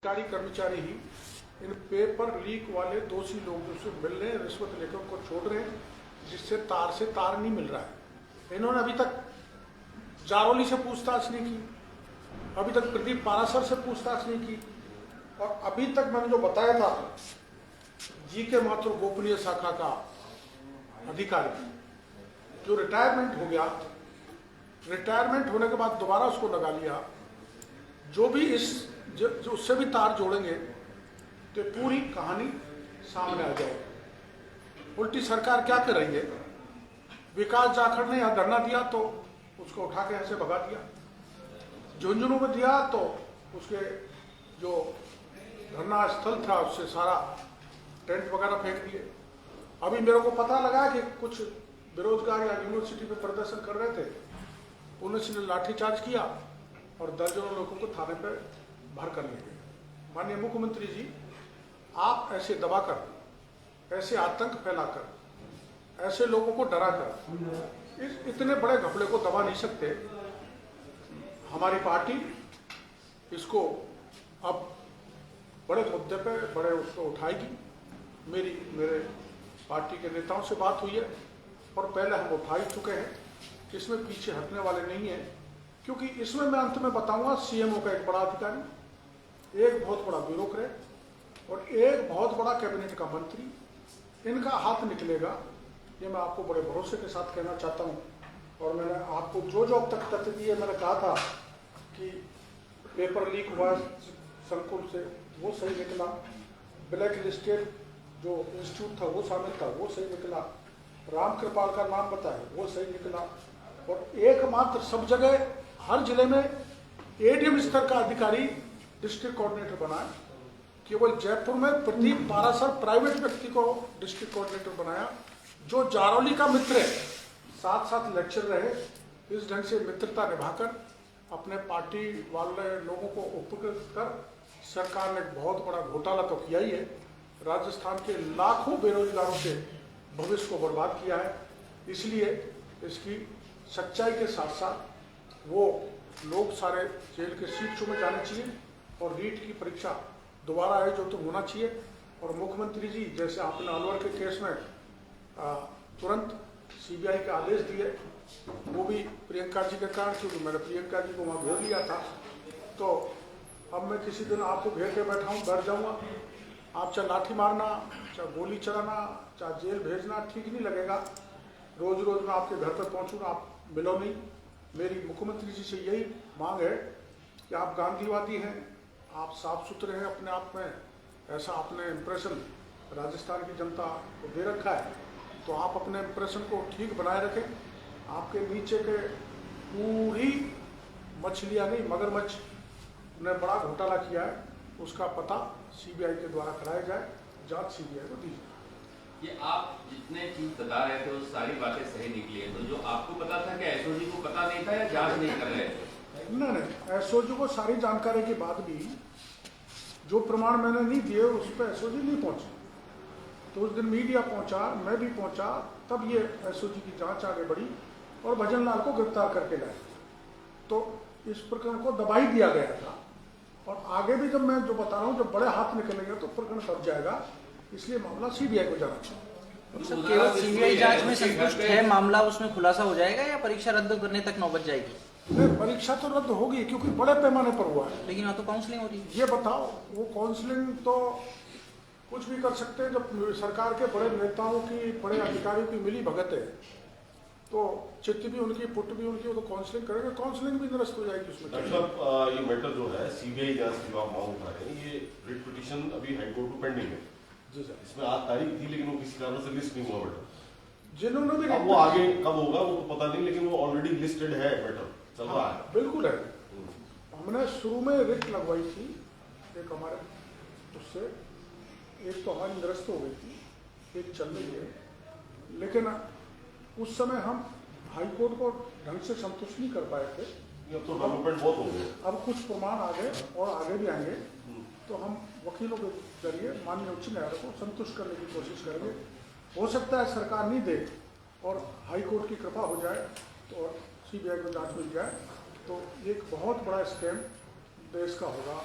सरकारी कर्मचारी ही इन paper leak वाले दोषी लोगों से मिल रहे हैं, रिश्वत लेकर उनको छोड़ रहे हैं, जिससे तार से तार नहीं मिल रहा है। इन्होंने अभी तक जारौली से पूछताछ नहीं की, अभी तक प्रदीप पारासर से पूछताछ नहीं की, और अभी तक मैंने जो बताया था जीके माथुर गोपनीय शाखा का अधिकारी जो रिटायरमेंट हो गया, रिटायरमेंट होने के बाद दोबारा उसको लगा लिया, जो भी जो उससे भी तार जोड़ेंगे तो पूरी कहानी सामने आ जाएगी। उल्टी सरकार क्या कर रही है? विकास जाखड़ ने यहाँ धरना दिया तो उसको उठा के ऐसे भगा दिया, झुंझुनू में दिया तो उसके जो धरना स्थल था उससे सारा टेंट वगैरह फेंक दिए। अभी मेरे को पता लगा कि कुछ बेरोजगार या यूनिवर्सिटी में प्रदर्शन कर रहे थे, पुलिस ने लाठीचार्ज किया और दर्जनों लोगों को थाने पर भर कर ले गए। माननीय मुख्यमंत्री जी, आप ऐसे दबाकर, ऐसे आतंक फैलाकर, ऐसे लोगों को डराकर इतने बड़े घपले को दबा नहीं सकते। हमारी पार्टी इसको अब बड़े मुद्दे पे बड़े उसको उठाएगी। मेरे पार्टी के नेताओं से बात हुई है और पहले हम उठा ही चुके हैं, इसमें पीछे हटने वाले नहीं है, क्योंकि इसमें मैं अंत में बताऊंगा सीएमओ का एक बड़ा अधिकारी, एक बहुत बड़ा ब्यूरोक्रेट और एक बहुत बड़ा कैबिनेट का मंत्री, इनका हाथ निकलेगा, ये मैं आपको बड़े भरोसे के साथ कहना चाहता हूँ। और मैंने आपको जो अब तक तथ्य दिए, मैंने कहा था कि पेपर लीक हुआ संकुल से, वो सही निकला, ब्लैक लिस्टेड जो इंस्टीट्यूट था वो शामिल था, वो सही निकला, राम कृपाल का नाम बताए वो सही निकला, और एकमात्र सब जगह हर जिले में एडीएम स्तर का अधिकारी डिस्ट्रिक्ट कोऑर्डिनेटर बनाया। केवल जयपुर में प्रदीप पारासर प्राइवेट व्यक्ति को डिस्ट्रिक्ट कोऑर्डिनेटर बनाया, जो जारौली का मित्र है, साथ साथ लेक्चर रहे। इस ढंग से मित्रता निभाकर अपने पार्टी वाले लोगों को उपकृत कर सरकार ने बहुत बड़ा घोटाला तो किया ही है, राजस्थान के लाखों बेरोजगारों के भविष्य को बर्बाद किया है। इसलिए इसकी सच्चाई के साथ साथ वो लोग सारे जेल के सीट में जाने चाहिए और रीट की परीक्षा दोबारा है जो तो होना चाहिए। और मुख्यमंत्री जी, जैसे आपने अलवर के केस में तुरंत सीबीआई के आदेश दिए, वो भी प्रियंका जी के कारण, क्योंकि मैंने प्रियंका जी को वहाँ घेर लिया था, तो अब मैं किसी दिन आपको घेर के बैठा हूँ, डर जाऊँगा। आप चाहे लाठी मारना, चाहे गोली चलाना, चाहे जेल भेजना, ठीक नहीं लगेगा। रोज रोज मैं आपके घर पर पहुँचूँगा, आप मिलो नहीं। मेरी मुख्यमंत्री जी से यही मांग है कि आप गांधीवादी हैं, आप साफ सुथरे हैं अपने आप में, ऐसा आपने इम्प्रेशन राजस्थान की जनता को दे रखा है, तो आप अपने इम्प्रेशन को ठीक बनाए रखें। आपके नीचे के पूरी मछलियाँ नहीं, मगरमच्छ ने बड़ा घोटाला किया है, उसका पता सीबीआई के द्वारा कराया जाए, जांच सीबीआई को दी जाए। ये आप जितने चीज बता रहे थे वो सारी बातें सही निकली है, तो जो आपको पता था कि एसओजी को पता नहीं था या जांच नहीं कर रहे थे? नहीं, एसओजी को सारी जानकारी के बाद भी जो प्रमाण मैंने नहीं दिए उस पर एसओजी नहीं पहुंचा। तो उस दिन मीडिया पहुंचा, मैं भी पहुंचा, तब ये एसओजी की जांच आगे बढ़ी और भजन लाल को गिरफ्तार करके लाए। तो इस प्रकरण को दबा ही दिया गया था, और आगे भी जब मैं जो बता रहा हूँ, जब बड़े हाथ निकलेंगे तो प्रकरण दब जाएगा, इसलिए मामला सीबीआई को जाना चाहिए। केवल सीबीआई जांच में संतुष्ट है मामला, उसमें खुलासा हो जाएगा या परीक्षा रद्द करने तक नौबत जाएगी? परीक्षा तो रद्द होगी, क्योंकि बड़े पैमाने पर हुआ है। लेकिन वहाँ तो काउंसलिंग हो रही है। ये बताओ, वो काउंसलिंग तो कुछ भी कर सकते हैं। जब सरकार के बड़े नेताओं की, बड़े अधिकारियों की मिली भगत है, तो चिट्ठी भी उनकी, पुट भी उनकी, वो तो काउंसलिंग करेंगे, काउंसलिंग भी निरस्त हो जाएगी उसमें। ये मैटर जो है सीबीआई जांच की आप मांग उठा रहे हैं, ये रिट पिटीशन अभी हाईकोर्ट में पेंडिंग है जी सर। इसमें आज तारीख थी, लेकिन वो किसी कारण से लिस्ट नहीं हुआ मैटर। जिन्होंने भी अब वो आगे कब होगा वो तो पता नहीं, लेकिन वो ऑलरेडी लिस्टेड है, मैटर चल रहा है। बिल्कुल है। हमने शुरू में रिट लगवाई थी, एक हमारे उससे, एक तो हमारी निरस्त हो गई थी, एक चल रही है, लेकिन उस समय हम हाईकोर्ट को ढंग से संतुष्ट नहीं कर पाए थे। अब तो डेवलपमेंट बहुत हो गए, अब कुछ प्रमाण आ गए और आगे भी आएंगे, तो हम वकीलों के जरिए माननीय उच्च न्यायालय को संतुष्ट करने की कोशिश करेंगे। हो सकता है सरकार नहीं दे और हाईकोर्ट की कृपा हो जाए तो सीबीआई को जांच मिल जाए, तो एक बहुत बड़ा स्कैम देश का होगा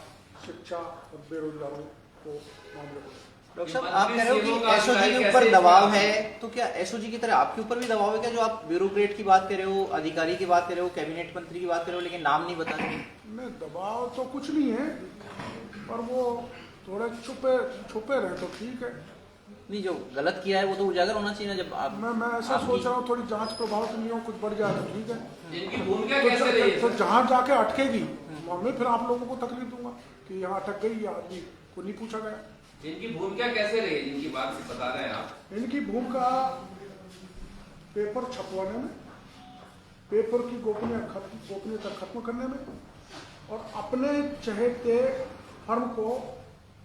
शिक्षा और बेरोजगारों को मामले को। डॉक्टर साहब, आप कह रहे हो कि एसओजी के ऊपर दबाव है, तो क्या एसओजी की तरह आपके ऊपर भी दबाव है क्या? जो आप ब्यूरोक्रेट की बात कर रहे हो, अधिकारी की बात कर रहे हो, कैबिनेट मंत्री की बात कर रहे हो, लेकिन नाम नहीं बता रहे? नहीं, दबाव तो कुछ नहीं है, पर वो थोड़े छुपे रहे तो ठीक है। नहीं, जो गलत किया है वो तो उजागर होना चाहिए ना। जब आप मैं ऐसा सोच रहा हूँ, थोड़ी जांच प्रभाव से नियम कुछ बढ़ जाए तो ठीक है। इनकी भूमिका कैसे रही है तो सर? जहाँ जाके अटकेगी मैं फिर आप लोगों को तकलीफ दूंगा कि यहाँ अटक गई या आदमी को नहीं पूछा गया। इनकी भूमिका कैसे रही है, जिनकी बात बता रहे हैं आप? इनकी भूमिका पेपर छपवाने में, पेपर की गोपनीयता खत्म करने में, और अपने चहेते फर्म को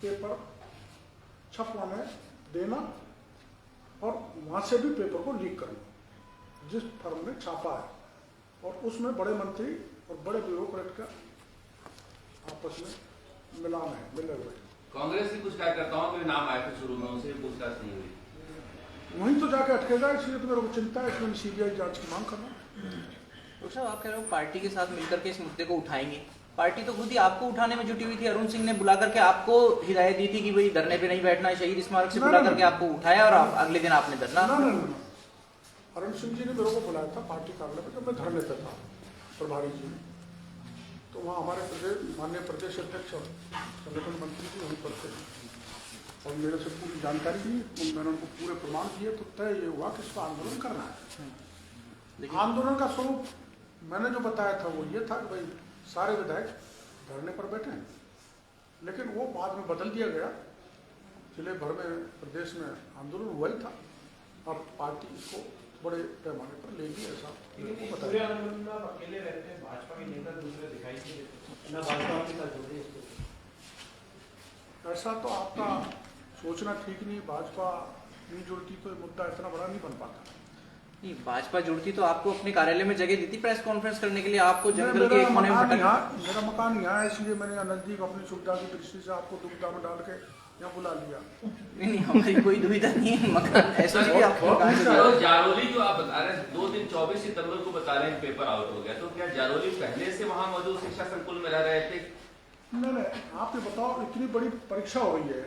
पेपर छपवाने देना, और वहां से भी पेपर को लीक करना जिस फर्म ने छापा है, और उसमें बड़े मंत्री और बड़े ब्यूरोक्रेट का आपस में मिलान है, मिले हुए। कांग्रेस के कुछ कार्यकर्ताओं के नाम आए थे शुरू में, उनसे पूछताछ नहीं हुई। वहीं तो जाके अटकेगा, इसलिए तो मेरे को चिंता है, इसलिए सीबीआई जांच की मांग करना। तो साहब, आप कह रहे हो पार्टी के साथ मिलकर के इस मुद्दे को उठाएंगे। पार्टी तो खुद ही आपको उठाने में जुटी हुई थी। अरुण सिंह ने बुला करके आपको हिदायत दी थी कि भाई धरने पे नहीं बैठना है, शहीद स्मारक से बुला करके आपको उठाया, और अगले दिन आपने धरना। ना, अरुण सिंह जी ने मेरे को बुलाया था पार्टी कार्यालय में, जब मैं धरने पे था प्रभारी जी, तो वहाँ हमारे माननीय प्रदेश अध्यक्ष और संगठन मंत्री जी वहीं पर थे, और मेरे से पूरी जानकारी ली, तो मैंने उनको पूरे प्रमाण दिए, तो तय ये हुआ कि इसका आंदोलन करना है। आंदोलन का स्वरूप मैंने जो बताया था वो ये था कि भाई सारे विधायक धरने पर बैठे हैं, लेकिन वो बाद में बदल दिया गया। जिले भर में, प्रदेश में आंदोलन हुआ ही था, अब पार्टी इसको बड़े पैमाने पर लेगी, ऐसा पूरे आंदोलन में आप अकेले रहते हैं, भाजपा के नेता दूसरे दिखाई नहीं देते, ना भाजपा के साथ जुड़े इसको। ऐसा तो आपका सोचना ठीक नहीं। भाजपा नहीं जुड़ती तो ये मुद्दा इतना बड़ा नहीं बन पाता। नहीं, भाजपा जुड़ती तो आपको अपने कार्यालय में जगह दी थी प्रेस कॉन्फ्रेंस करने के लिए, आपको जंगल के एक कोने में मेरा मकान यहाँ है, इसलिए मैंने यहाँ नजदीक अपनी सुविधा की दृष्टि से आपको दुविधा में डाल के यहाँ बुला लिया। नहीं, हमारी कोई दुविधा नहीं है। मकान एसओजी भी आपको कहाँ से दिया? तो जारोली जो आप बता रहे हैं, 2 दिन 24 सितंबर को बता रहे हैं पेपर आउट हो गया, तो क्या जारोली पहले से वहां मौजूद शिक्षा संकुल में रह रहे थे? नहीं, आप ये बताओ, इतनी बड़ी परीक्षा हो रही है,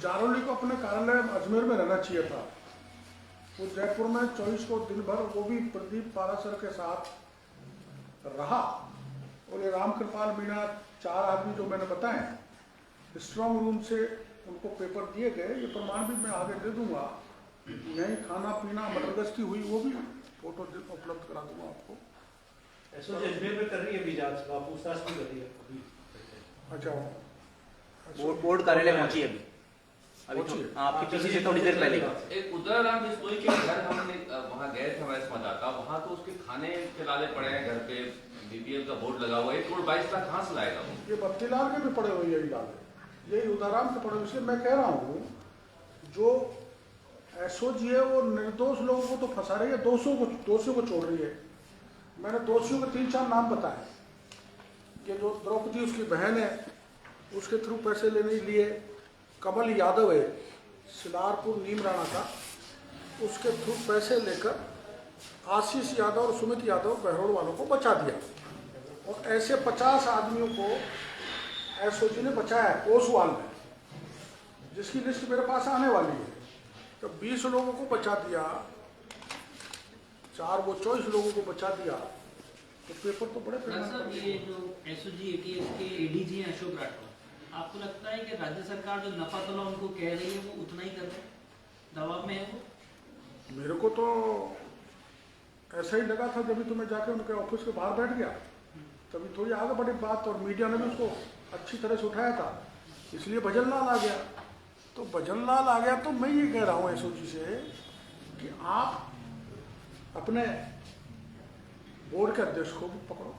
जारोली को अपने कार्यालय अजमेर में रहना चाहिए था। वो जयपुर में 24 को दिन भर, वो भी प्रदीप पारासर के साथ रहा, और ये रामकृपाल मीणा 4 आदमी जो मैंने बताए, स्ट्रांग रूम से उनको पेपर दिए गए। ये प्रमाण भी मैं आगे दे दूंगा। यहीं खाना पीना मदरगस्ती हुई, वो भी फोटो उपलब्ध करा दूंगा आपको। एसओजी अजमेर में कर रही है अभी जांच, पूछताछ भी कर रही है। अच्छा, बोर्ड कार्यालय पहुंची अभी आपके पीछे से थोड़ी देर पहले। एक उदयराम बिश्नोई के घर हमने वहाँ गए थे, हमारे संवाददाता, वहाँ तो उसके खाने के लाले पड़े हैं, घर पे बीपीएल का बोर्ड लगा हुआ है। 1 करोड़ 22 लाख कहाँ से लाएगा वो? ये बत्तीलाल के भी पड़े हुए यही लाले, यही उदाराम के पड़े। इसलिए मैं कह रहा हूँ, जो एसओजी है वो निर्दोष लोगों को तो फंसा रही है, दोषियों को छोड़ रही है। मैंने दोषियों के 3-4 नाम बताए कि जो द्रौपदी उसकी बहन है, उसके थ्रू पैसे लेने के लिए कमल यादव है सिलारपुर नीमराणा का, उसके थ्रू पैसे लेकर आशीष यादव और सुमित यादव बहरोड़ वालों को बचा दिया, और ऐसे 50 आदमियों को एसओजी ने बचाया है ओसवाल में, जिसकी लिस्ट मेरे पास आने वाली है। तो 20 लोगों को बचा दिया, 24 लोगों को बचा दिया, तो पेपर तो बड़े सर, ये जो एसओजी एटीएस के एडीजी हैं अशोक राठौर, आपको लगता है कि राज्य सरकार जो नफा तोला उनको कह रही है वो उतना ही कर रहे हैं, दबाव में है वो? मेरे को तो ऐसा ही लगा था जब भी तुम्हें जाके उनके ऑफिस के बाहर बैठ गया, तभी थोड़ी आगे बढ़ी बात, और मीडिया ने भी उसको अच्छी तरह से उठाया था, इसलिए भजनलाल आ गया। तो भजनलाल आ गया तो मैं ये कह रहा हूँ एसओजी से कि आप अपने बोर्ड के अध्यक्ष को भी पकड़ो,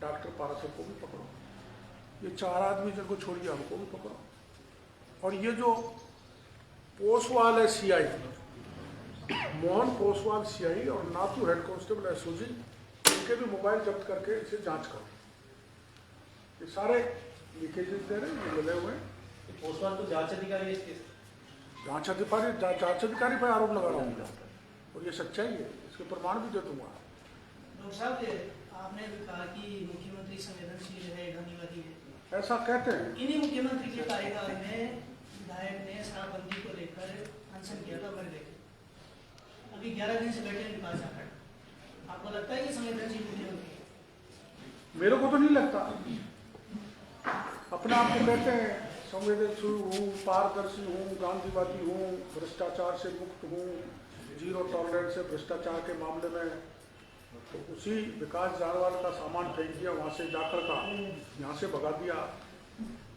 डॉक्टर पारासर को भी पकड़ो, ये 4 आदमी जिनको छोड़िए हमको भी पकड़ो, और ये जो पोसवाल है सीआई, मोहन पोसवाल सीआई और नाथू हेड कांस्टेबल एसओजी, इनके भी मोबाइल जब्त करके इसे जांच करो। ये सारे लीकेजेस दे रहे हैं, मिले हुए हैं। पोस्टवाल तो जांच अधिकारी है इसके, जांच अधिकारी पर आरोप लगा रहा हूँ, और ये सच्चाई है, इसके प्रमाण भी दे दूंगा। डॉक्टर साहब, आपने भी कहा कि मुख्यमंत्री संवेदनशील है, गांधीवादी है, ऐसा कहते हैं। इन्हीं मुख्यमंत्री के कार्यकाल में विधायक ने शराबबंदी को लेकर अनशन किया था बड़े लेकर। अभी 11 दिन से बैठे हैं विकास झाकड़। आपको लगता है कि संवेदनशील मुख्यमंत्री है? मेरे को तो नहीं लगता। अपने आप को कहते हैं संवेदनशील हूँ, पारदर्शी हूँ, गांधीवादी हूँ, भ्रष्टाचार से मुक्त हूँ, जीरो टॉलरेंस है भ्रष्टाचार के मामले में। तो उसी विकास जारवाल का सामान फेंक दिया वहाँ से, जाकर का यहाँ से भगा दिया।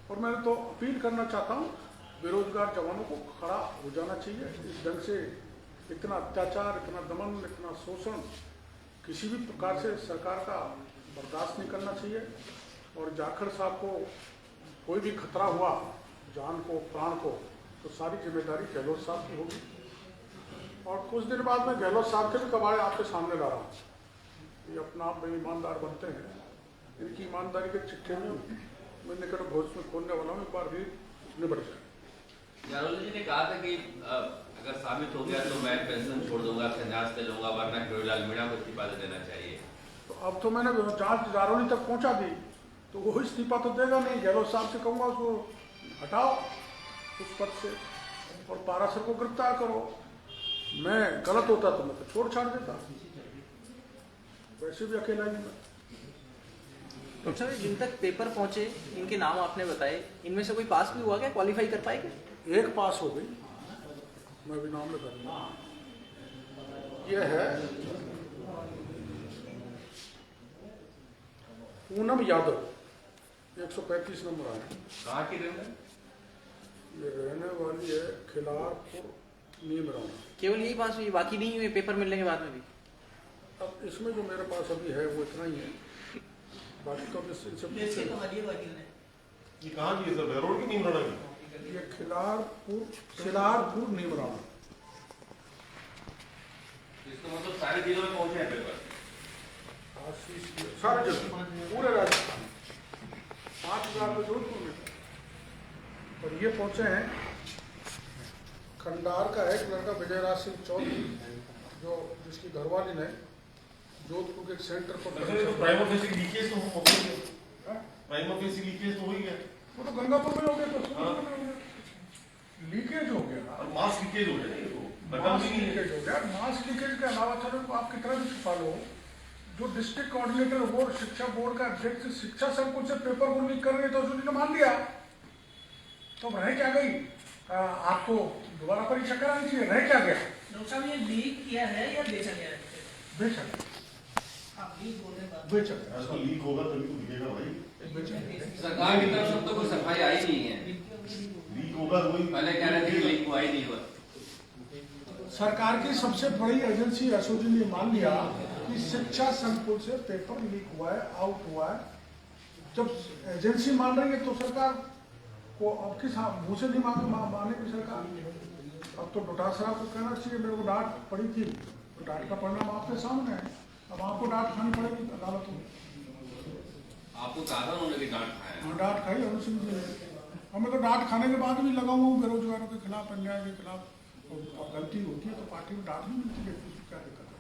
और मैं तो अपील करना चाहता हूँ, बेरोजगार जवानों को खड़ा हो जाना चाहिए। इस ढंग से इतना अत्याचार, इतना दमन, इतना शोषण किसी भी प्रकार से सरकार का बर्दाश्त नहीं करना चाहिए। और जाखड़ साहब को कोई भी खतरा हुआ जान को, प्राण को, तो सारी जिम्मेदारी गहलोत साहब की होगी। और कुछ दिन बाद मैं गहलोत साहब के भी कबाड़े आपके सामने ला रहा हूँ। ये अपना आप में ईमानदार बनते हैं, इनकी ईमानदारी के चिट्ठे में मैं निकट भविष्य में खोलने वाला हूँ, एक बार भी निबट जाए। जारोली जी ने कहा था कि अगर साबित हो गया तो मैं पेंशन छोड़ दूंगा, संन्यास ले लूंगा, वरना केवल मीणा को इस्तीफा दे देना चाहिए। तो अब तो मैंने जांच जारोली तक पहुंचा दी, तो वो इस्तीफा तो देगा नहीं। गहलोत साहब से कहूँगा उसको हटाओ उस पद से और पारासर को गिरफ्तार करो। मैं गलत होता तो मैं तो छोड़ छाड़ देता, वैसे भी अकेला ही मैं। डॉक्टर साहब, जिन तक पेपर पहुंचे, इनके नाम आपने बताए, इनमें से कोई पास भी हुआ क्या, क्वालिफाई कर पाएगा? एक पास हो गई, मैं भी नाम लगा दूंगा। ये है पूनम यादव, 135 नंबर आया। कहाँ की रहने? ये रहने वाली है खिलारपुर नीमराव। केवल यही पास हुई, बाकी नहीं हुए पेपर मिलने के बाद में भी? अब इसमें जो मेरे पास अभी है वो इतना ही है, बाकी तो कैसे इनसे कमा लिए वकील ने? ये कहाँ की है सर, बहरोड की नीमराना की? ये खिलारपुर नीमराव। इसका मतलब सारे जिलों में पहुंचे हैं पेपर? सारे जगह पूरे राजस्थान 5,000 तो जोधपुर में। और ये पहुंचे हैं खंडार का है एक लड़का विजयराज सिंह चौधरी, जो जिसकी घरवाली ने जोधपुर के एक सेंटर पर प्राइम ऑफिस लीकेज तो हो गया, प्राइम ऑफिस लीकेज तो हो ही गया। वो तो गंगापुर में हो गया, तो लीकेज हो गया और मास लीकेज हो गया, ये तो मास लीकेज हो गया। मास लीकेज के अलावा चलो आप कितना भी छुपा लो, जो डिस्ट्रिक्ट कोऑर्डिनेटर बोर्ड, शिक्षा बोर्ड का अध्यक्ष शिक्षा संकुल से पेपर को लीक कर रहे तो उसने मान लिया, तो रह क्या गई? आपको दोबारा परीक्षा करानी चाहिए, रह क्या गया? डॉक्टर साहब, ये लीक किया है या बेचा गया है? बेचा, आप लीक बोल रहे हैं। बेचा, तो लीक होगा तभी तो दिखेगा भाई। बेचा। सरकार की तरफ से तो कोई सफाई आई नहीं है। लीक होगा तो वही पहले कह रहे थे कि लीक हुआ ही नहीं हुआ। सरकार की सबसे बड़ी एजेंसी एसओजी ने मान लिया कि शिक्षा संकुल से पेपर लीक हुआ है, आउट हुआ है। जब एजेंसी मान रही है तो सरकार को अब किस मुंह से नहीं मानेगी सरकार। अब तो डोटासरा को कहना चाहिए मेरे को डांट पड़ी थी, तो डांट का परिणाम आपके सामने है। अब आपको डांट खानी पड़ेगी अदालतों में। आपको कहा था उन्होंने कि डांट खाया? डांट खाई अनुज सिंह जी ने। हमें तो डांट खाने के बाद भी लगा हुआ बेरोजगारों के खिलाफ, अन्याय के खिलाफ। गलती होती है तो पार्टी में डांट भी मिलती है, क्या दिक्कत है?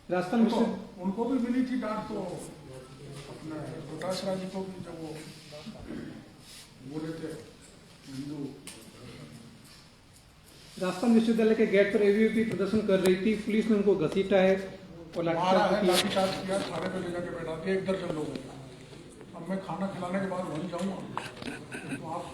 राजस्थान उनको भी मिली थी डांट, तो अपने डोटासरा जी को भी जब वो बोले थे हिंदू। राजस्थान विश्वविद्यालय के गेट पर एबीवीपी प्रदर्शन कर रही थी, पुलिस ने उनको घसीटा है और मारा है, लाठीचार्ज किया। लाठीचार्ज किया, थाने पे ले जाके बैठा दिया, 1 दर्जन लोगों को। अब मैं खाना खिलाने के बाद वहीं जाऊंगा, तो आप